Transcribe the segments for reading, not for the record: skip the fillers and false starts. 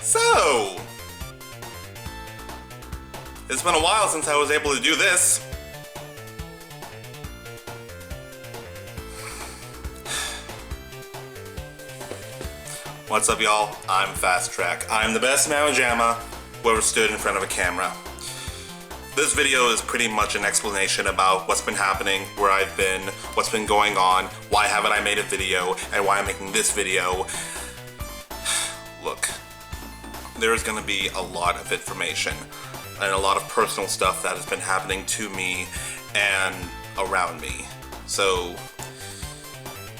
So, it's been a while since I was able to do this. What's up, y'all? I'm Fast Track. I'm the best mamma jamma who ever stood in front of a camera. This video is pretty much an explanation about what's been happening, where I've been, what's been going on, why haven't I made a video, and why I'm making this video. Look, there's gonna be a lot of information and a lot of personal stuff that has been happening to me and around me. So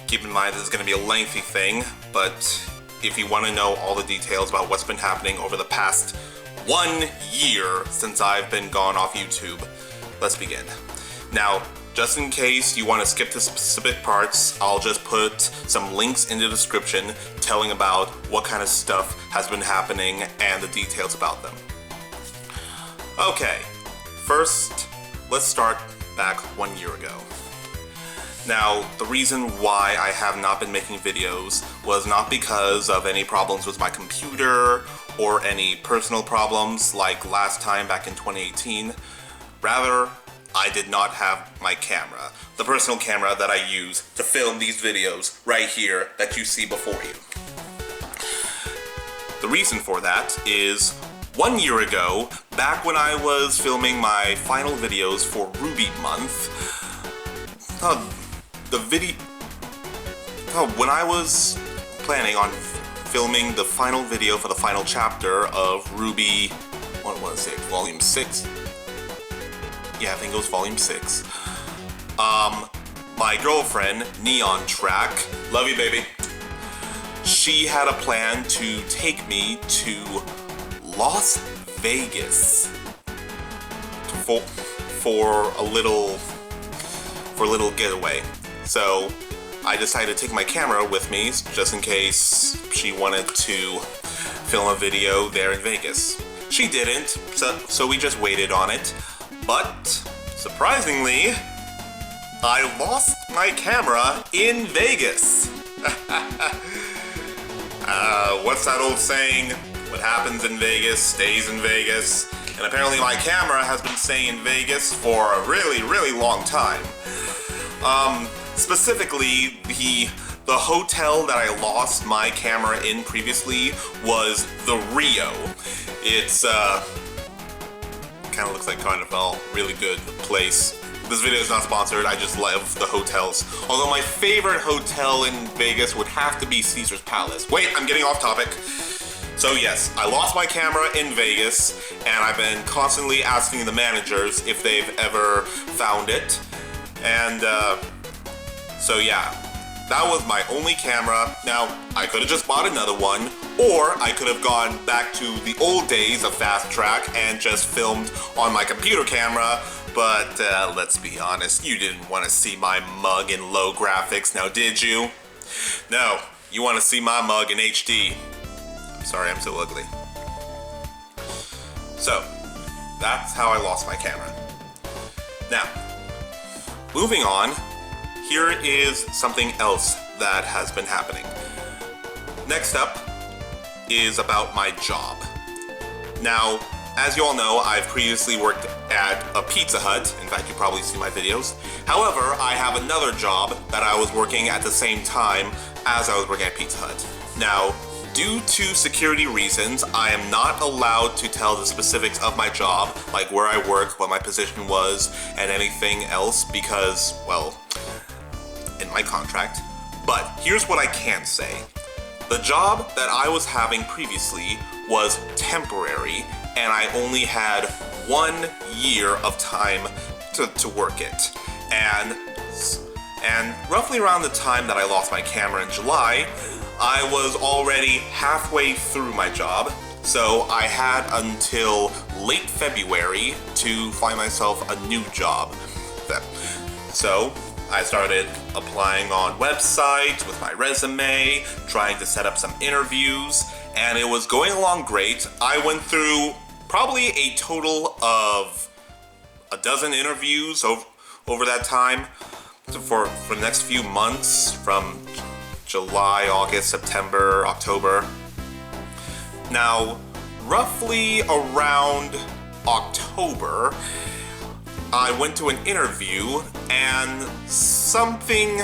keep in mind this is gonna be a lengthy thing, but if you want to know all the details about what's been happening over the past 1 year since I've been gone off YouTube, let's begin. Now, just in case you want to skip the specific parts, I'll just put some links in the description telling about what kind of stuff has been happening and the details about them. Okay, first, let's start back 1 year ago. Now, the reason why I have not been making videos was not because of any problems with my computer or any personal problems like last time back in 2018. Rather, I did not have my camera, the personal camera that I use to film these videos right here that you see before you. The reason for that is 1 year ago, back when I was filming my final videos for Ruby Month, when I was planning on filming the final video for the final chapter of Ruby, what was it, Volume 6? Yeah, I think it was Volume 6. My girlfriend, Neon Track, love you baby, she had a plan to take me to Las Vegas for a little getaway. So I decided to take my camera with me just in case she wanted to film a video there in Vegas. She didn't, so we just waited on it. But surprisingly, I lost my camera in Vegas. What's that old saying? What happens in Vegas stays in Vegas. And apparently my camera has been staying in Vegas for a really, really long time. Specifically, the hotel that I lost my camera in previously was the Rio. It's kind of looks like Carnival, really good place. This video is not sponsored, I just love the hotels. Although my favorite hotel in Vegas would have to be Caesar's Palace. Wait, I'm getting off topic. So yes, I lost my camera in Vegas, and I've been constantly asking the managers if they've ever found it. And so yeah, that was my only camera. Now, I could have just bought another one, or I could have gone back to the old days of Fast Track and just filmed on my computer camera, but let's be honest, you didn't want to see my mug in low graphics, now did you? No, you want to see my mug in HD. I'm sorry, I'm so ugly. So, that's how I lost my camera. Now, moving on, here is something else that has been happening. Next up is about my job. Now, as you all know, I've previously worked at a Pizza Hut. In fact, you probably see my videos. However, I have another job that I was working at the same time as I was working at Pizza Hut. Now, due to security reasons, I am not allowed to tell the specifics of my job, like where I work, what my position was, and anything else because, well, in my contract. But here's what I can say. The job that I was having previously was temporary, and I only had 1 year of time to work it. And roughly around the time that I lost my camera in July, I was already halfway through my job, so I had until late February to find myself a new job. So I started applying on websites with my resume, trying to set up some interviews, and it was going along great. I went through probably a total of a dozen interviews over that time for the next few months, from July, August, September, October. Now, roughly around October, I went to an interview and something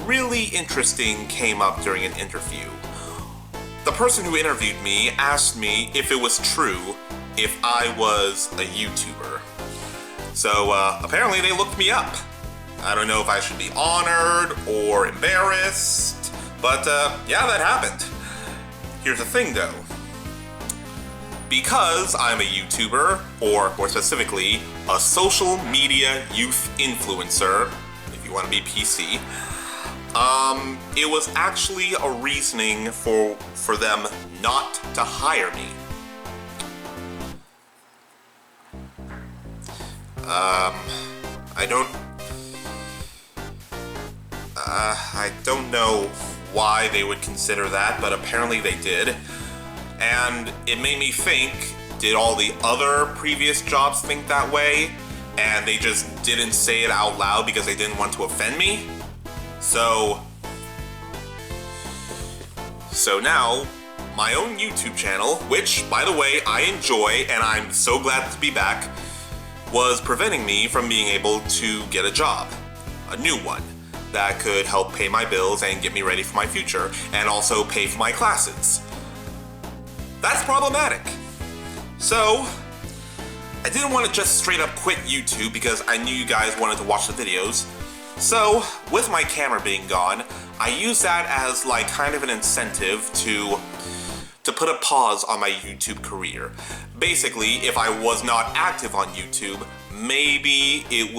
really interesting came up during an interview. The person who interviewed me asked me if it was true if I was a YouTuber. So apparently they looked me up. I don't know if I should be honored or embarrassed, but yeah, that happened. Here's the thing though. Because I'm a YouTuber, or more specifically, a social media youth influencer, if you want to be PC, it was actually a reasoning for them not to hire me. I don't know why they would consider that, but apparently they did. And it made me think, did all the other previous jobs think that way? And they just didn't say it out loud because they didn't want to offend me? So now, my own YouTube channel, which, by the way, I enjoy and I'm so glad to be back, was preventing me from being able to get a job. A new one that could help pay my bills and get me ready for my future, and also pay for my classes. That's problematic. So, I didn't want to just straight up quit YouTube because I knew you guys wanted to watch the videos. So, with my camera being gone, I used that as like kind of an incentive to put a pause on my YouTube career. Basically, if I was not active on YouTube, maybe it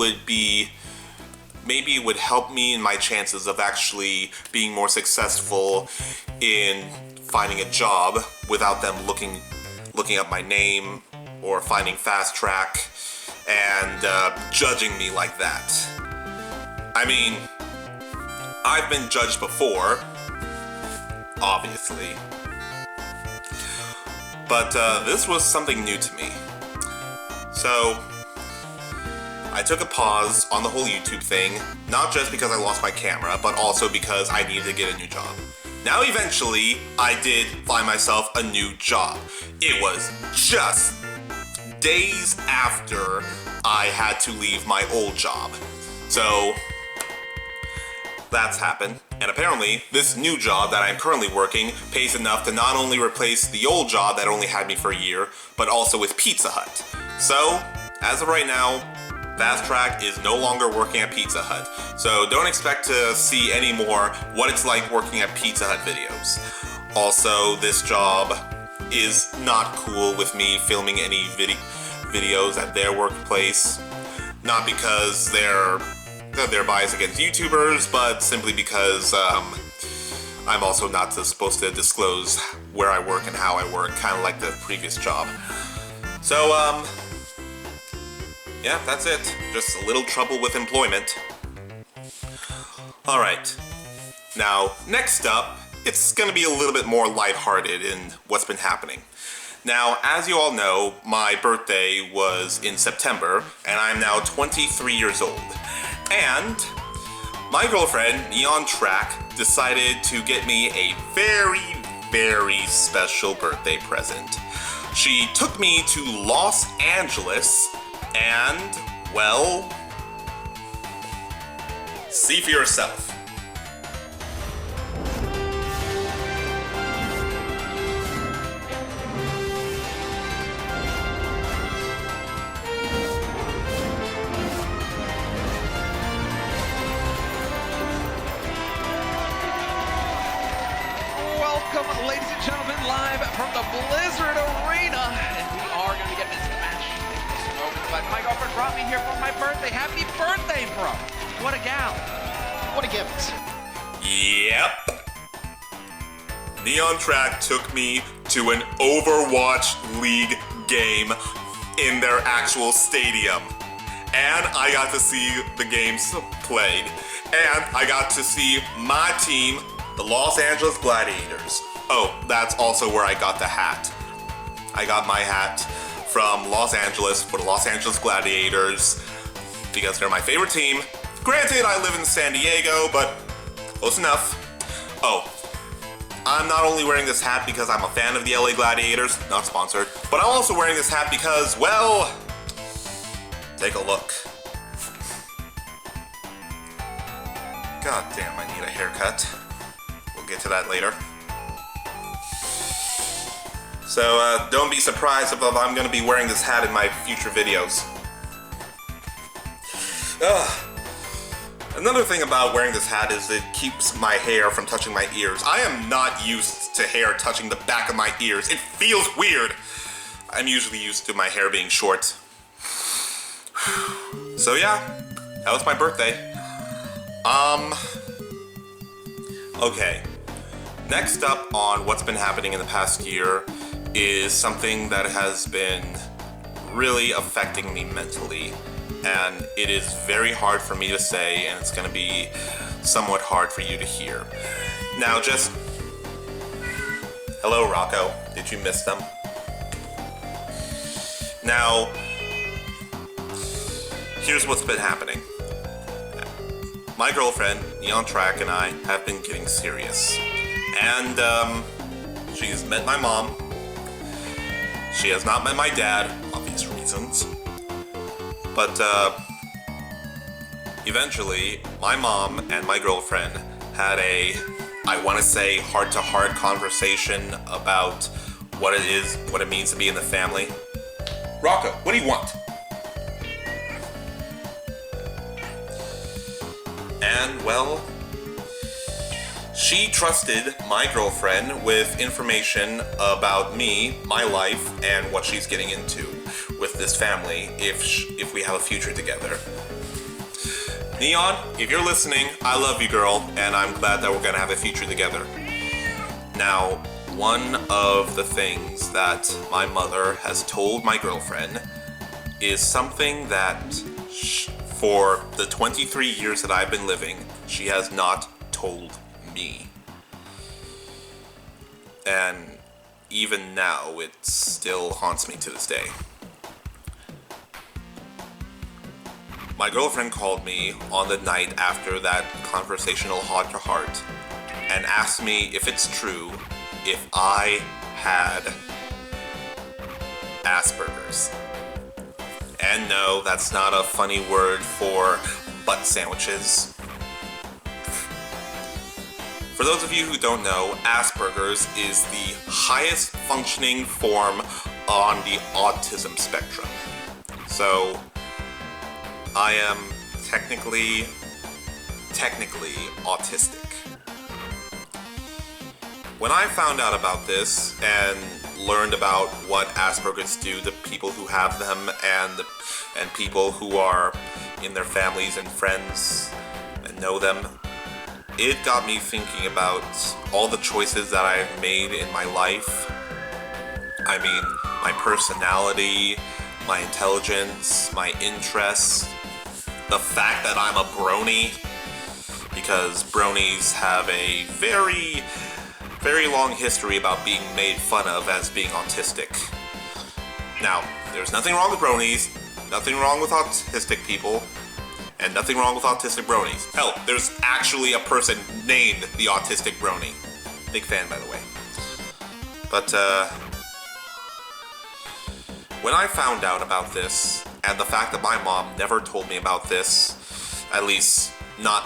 would help me in my chances of actually being more successful in finding a job without them looking up my name or finding Fast Track and judging me like that. I mean, I've been judged before, obviously, but this was something new to me. So I took a pause on the whole YouTube thing, not just because I lost my camera, but also because I needed to get a new job. Now eventually, I did find myself a new job. It was just days after I had to leave my old job. So that's happened. And apparently, this new job that I'm currently working pays enough to not only replace the old job that only had me for a year, but also with Pizza Hut. So, as of right now, Fast Track is no longer working at Pizza Hut. So don't expect to see any more what it's like working at Pizza Hut videos. Also, this job is not cool with me filming any videos at their workplace. Not because they're biased against YouTubers, but simply because I'm also not supposed to disclose where I work and how I work, kind of like the previous job. So, yeah, that's it. Just a little trouble with employment. Alright. Now, next up, it's gonna be a little bit more lighthearted in what's been happening. Now, as you all know, my birthday was in September, and I'm now 23 years old. And my girlfriend, Neon Track, decided to get me a very, very special birthday present. She took me to Los Angeles, and, well, see for yourself. Welcome, ladies and gentlemen, live from the Blizzard Arena, and we are going to be getting into the match in just a moment. But my girlfriend brought me here for my birthday. Happy birthday, bro! What a gal! What a gift! Yep. Neon Track took me to an Overwatch League game in their actual stadium, and I got to see the games played, and I got to see my team, the Los Angeles Gladiators. Oh, that's also where I got the hat. I got my hat from Los Angeles for the Los Angeles Gladiators because they're my favorite team. Granted, I live in San Diego, but close enough. Oh, I'm not only wearing this hat because I'm a fan of the LA Gladiators, not sponsored, but I'm also wearing this hat because, well, take a look. God damn, I need a haircut. We'll get to that later. So, don't be surprised if I'm going to be wearing this hat in my future videos. Another thing about wearing this hat is it keeps my hair from touching my ears. I am not used to hair touching the back of my ears. It feels weird. I'm usually used to my hair being short. So yeah, that was my birthday. Okay. Next up on what's been happening in the past year is something that has been really affecting me mentally. And it is very hard for me to say, and it's going to be somewhat hard for you to hear. Now, just... Hello, Rocco. Did you miss them? Now, here's what's been happening. My girlfriend, Neon Track, and I have been getting serious. And, she's met my mom. She has not met my dad, obvious reasons. But, eventually, my mom and my girlfriend had a, I want to say, heart-to-heart conversation about what it means to be in the family. Rocco, what do you want? And, well, she trusted my girlfriend with information about me, my life, and what she's getting into with this family if we have a future together. Neon, if you're listening, I love you, girl, and I'm glad that we're gonna have a future together. Now, one of the things that my mother has told my girlfriend is something that for the 23 years that I've been living, she has not told me. And even now, it still haunts me to this day. My girlfriend called me on the night after that conversational heart-to-heart and asked me if it's true if I had Asperger's. And no, that's not a funny word for butt sandwiches. For those of you who don't know, Asperger's is the highest functioning form on the autism spectrum. So, I am technically autistic. When I found out about this and learned about what Asperger's do to people who have them and people who are in their families and friends and know them, it got me thinking about all the choices that I've made in my life. I mean, my personality, my intelligence, my interests, the fact that I'm a brony, because bronies have a very, very long history about being made fun of as being autistic. Now, there's nothing wrong with bronies, nothing wrong with autistic people, and nothing wrong with autistic bronies. Hell, there's actually a person named the Autistic Brony. Big fan, by the way. But, when I found out about this, and the fact that my mom never told me about this, at least not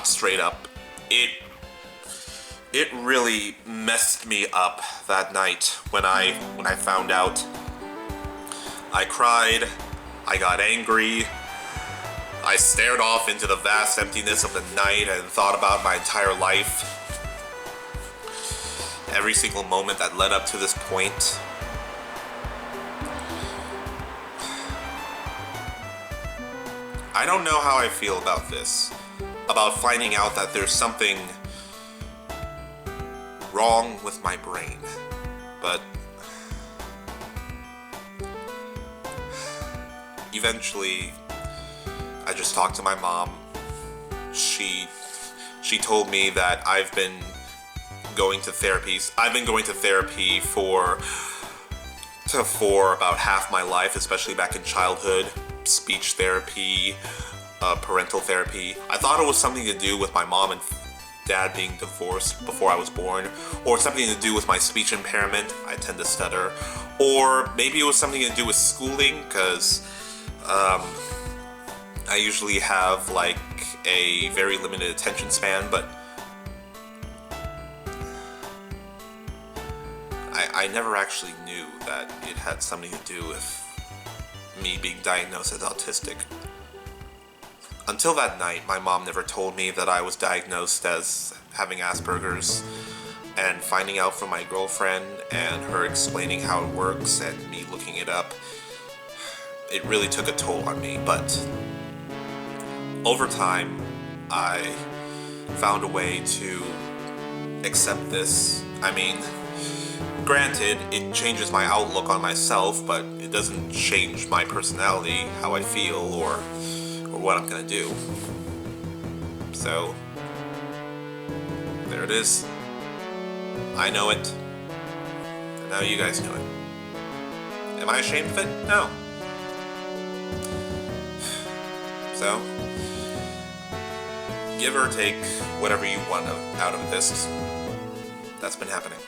straight up, it really messed me up that night when I found out. I cried, I got angry, I stared off into the vast emptiness of the night and thought about my entire life. Every single moment that led up to this point. I don't know how I feel about this. About finding out that there's something wrong with my brain. But eventually, I just talked to my mom. She told me that I've been going to therapies. I've been going to therapy for about half my life, especially back in childhood. Speech therapy, parental therapy. I thought it was something to do with my mom and dad being divorced before I was born, or something to do with my speech impairment. I tend to stutter. Or maybe it was something to do with schooling, because I usually have like a very limited attention span, but I never actually knew that it had something to do with me being diagnosed as autistic. Until that night, my mom never told me that I was diagnosed as having Asperger's, and finding out from my girlfriend and her explaining how it works and me looking it up, it really took a toll on me. But over time, I found a way to accept this. I mean, granted, it changes my outlook on myself, but it doesn't change my personality, how I feel, or what I'm gonna do. So, there it is. I know it, and now you guys know it. Am I ashamed of it? No. So, give or take whatever you want out of this. That's been happening.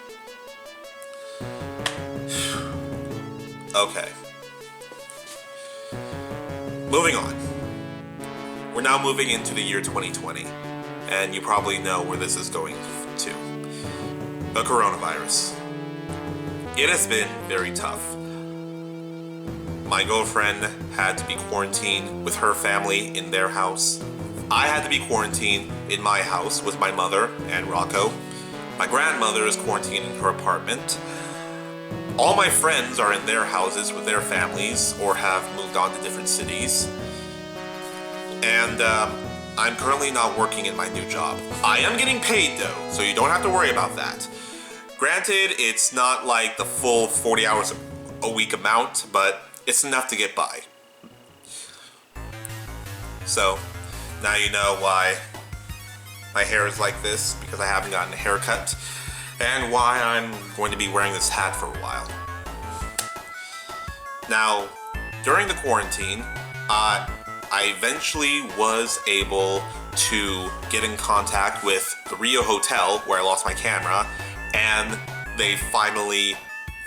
Okay. Moving on. We're now moving into the year 2020, and you probably know where this is going to. The coronavirus. It has been very tough. My girlfriend had to be quarantined with her family in their house. I had to be quarantined in my house with my mother and Rocco. My grandmother is quarantined in her apartment. All my friends are in their houses with their families or have moved on to different cities. And I'm currently not working in my new job. I am getting paid though, so you don't have to worry about that. Granted, it's not like the full 40 hours a week amount, but it's enough to get by. So, now you know why my hair is like this, because I haven't gotten a haircut, and why I'm going to be wearing this hat for a while. Now, during the quarantine, I eventually was able to get in contact with the Rio Hotel where I lost my camera, and they finally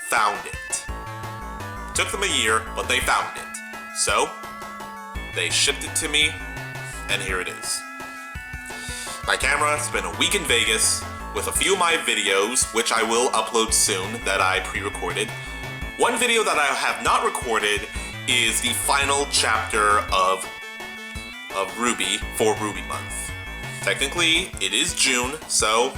found it. Took them a year, but they found it. So, they shipped it to me, and here it is. My camera has been a week in Vegas with a few of my videos, which I will upload soon, that I pre-recorded. One video that I have not recorded is the final chapter of RWBY for RWBY month. Technically, it is June, so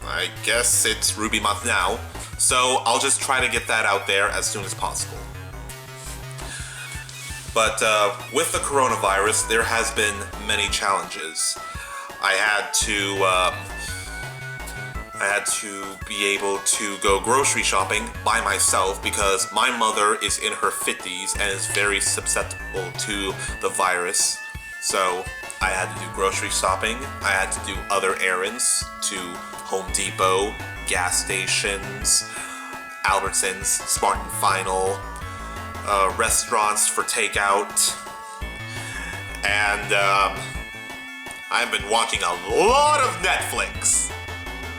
I guess it's RWBY month now. So I'll just try to get that out there as soon as possible. But with the coronavirus, there has been many challenges. I had to be able to go grocery shopping by myself because my mother is in her 50s and is very susceptible to the virus. So I had to do grocery shopping. I had to do other errands to Home Depot, gas stations, Albertsons, Smart and Final, restaurants for takeout, and I've been watching a lot of Netflix.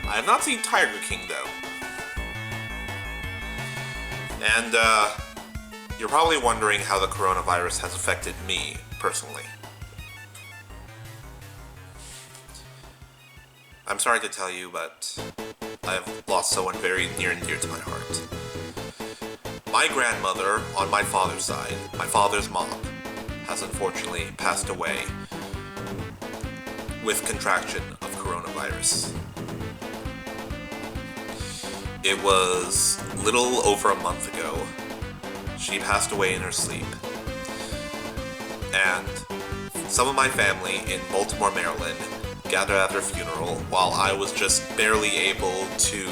I have not seen Tiger King though. And you're probably wondering how the coronavirus has affected me personally. I'm sorry to tell you, but I've lost someone very near and dear to my heart. My grandmother, on my father's side, my father's mom, has unfortunately passed away with contraction of coronavirus. It was little over a month ago. She passed away in her sleep. And some of my family in Baltimore, Maryland, gathered at her funeral while I was just barely able to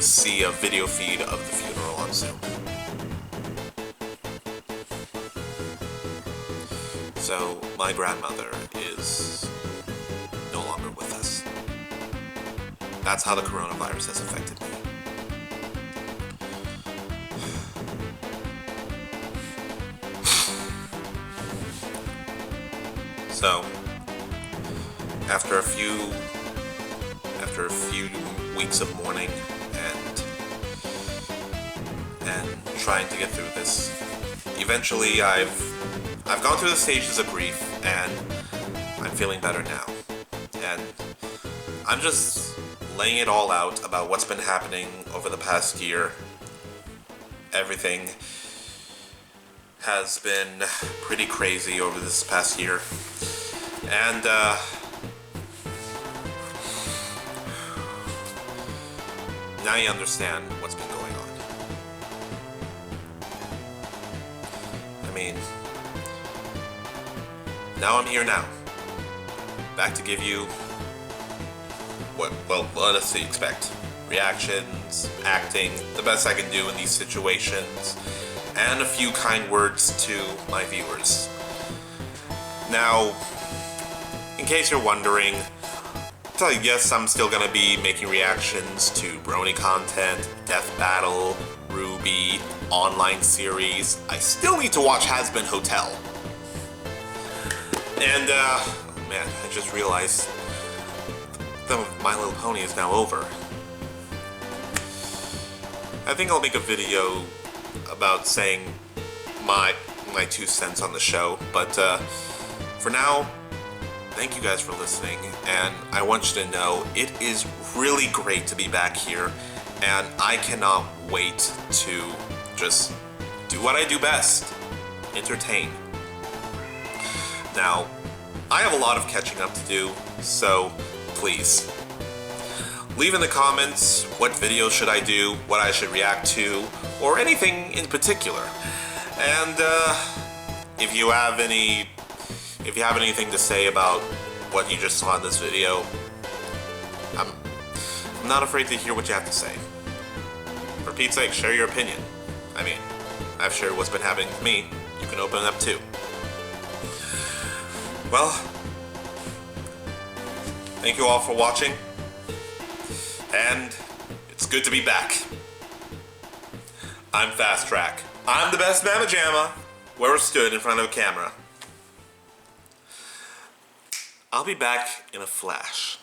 see a video feed of the funeral on Zoom. So my grandmother is no longer with us. That's how the coronavirus has affected me. So, after a few after a few weeks of mourning and trying to get through this. Eventually, I've gone through the stages of grief, and I'm feeling better now. And I'm just laying it all out about what's been happening over the past year. Everything has been pretty crazy over this past year. And, now you understand what's been going on. I mean, now I'm here now. Back to give you what does he expect? Reactions, acting, the best I can do in these situations, and a few kind words to my viewers. Now, in case you're wondering, yes, I'm still gonna be making reactions to Brony content, Death Battle, Ruby, online series. I still need to watch Has Been Hotel. And, man, I just realized that My Little Pony is now over. I think I'll make a video about saying my 2 cents on the show, but for now, thank you guys for listening, and I want you to know it is really great to be back here, and I cannot wait to just do what I do best, entertain. Now, I have a lot of catching up to do, so please, leave in the comments what videos should I do, what I should react to, or anything in particular. And if you have anything to say about what you just saw in this video, I'm not afraid to hear what you have to say. For Pete's sake, share your opinion. I mean, I've shared what's been happening with me. You can open it up too. Well, thank you all for watching, and it's good to be back. I'm Fast Track. I'm the best Mamma Jamma who ever stood in front of a camera. I'll be back in a flash.